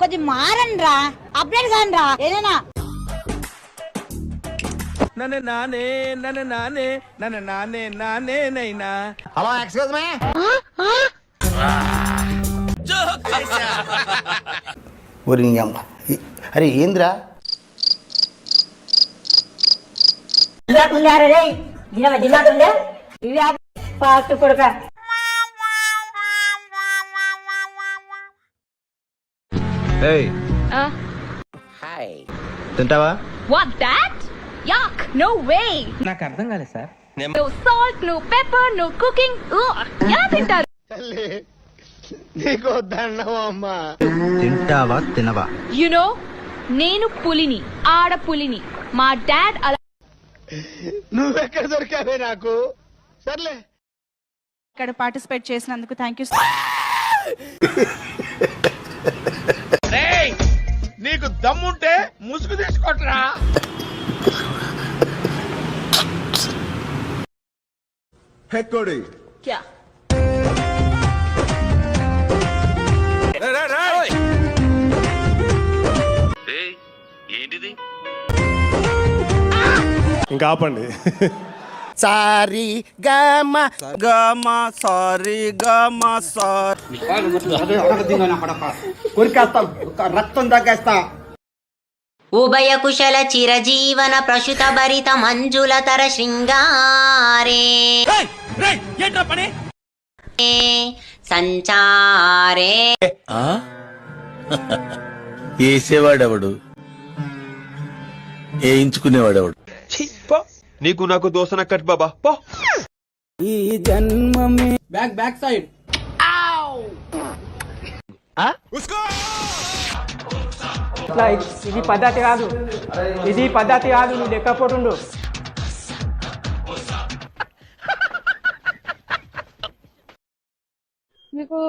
కొద్ది మారండి రా, అప్డేట్ కాని రా ఏదైనా. Hello excuse me. అరే ఏంద్రా తింటావా? What that? Yuck! No way! నాకు అర్థం కాలేదు sir. No salt, no pepper, no cooking. Ugh! ఎలా తింటారు? నీకు దండమమ్మా. తింటావా తినవా? You know, నేను పులిని, ఆడ పులిని. మా డాడ్ అలా. నువ్వెక్కడ దొరికావే నాకు? సర్లే. ఇక్కడ పార్టిసిపేట్ చేసినందుకు థ్యాంక్ యూ. నీకు దమ్ముంటే ముసుగు తీసుకోట్రా. హెక్కోడి క్యా? ఏంటిది? ఇంకా ఆపండి. సారీ గమ గమ సారీ గమ సారీ రక్తం తగ్గేస్తా. ఉభయ కుశల చిరజీవన ప్రసుత భరిత మంజులతర శృంగారే సంచారే. వేసేవాడెవడు, వేయించుకునేవాడెవడు? నీకు నాకు దోసన కట్ బాబా పో. ఈ జన్మమే బ్యాక్ సైడ్. ఇట్లా ఇది పద్ధతి కాదు, ఇది పద్ధతి కాదు. నువ్వు లెక్కపోతుండు. మీకు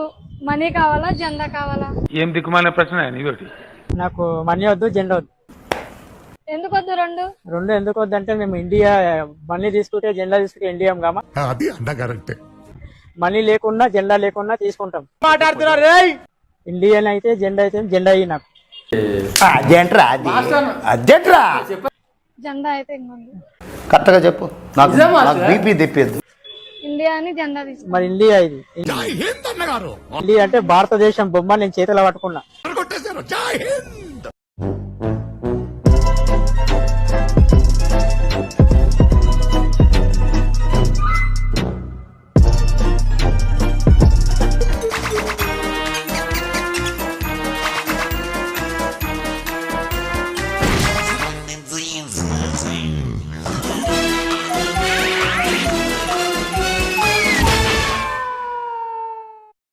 మనీ కావాలా జెండా కావాలా? ఏం దిక్కుమాలిన ప్రశ్న ఇదొకటి. నాకు మనీ వద్దు, జెండా వద్దు. ఎందుకు వద్దు రెండు? రెండు ఎందుకు వద్దు అంటే మేము ఇండియా మనీ తీసుకుంటే జెండా తీసుకుంటే ఇండియా కామా. అది అంతా కరెక్టే. మనీ లేకున్నా జెండా లేకున్నా తీసుకుంటాం. మాట్లాడుతున్నారు ఇండియన్ అయితే జెండా అయితే జెండా అయ్యి నాకు అదేంట్రా అది అదేంట్రా జెండా అయితే ఇంకొంది. కరెక్ట్గా చెప్పు. నాకు బీపీ తెప్పేది. ఇండియా అని జెండా తీసుకు. మరి ఇండియా ఇది. ఇండియా అంటే భారతదేశం బొమ్మ నేను చేతిలో పట్టుకున్నా.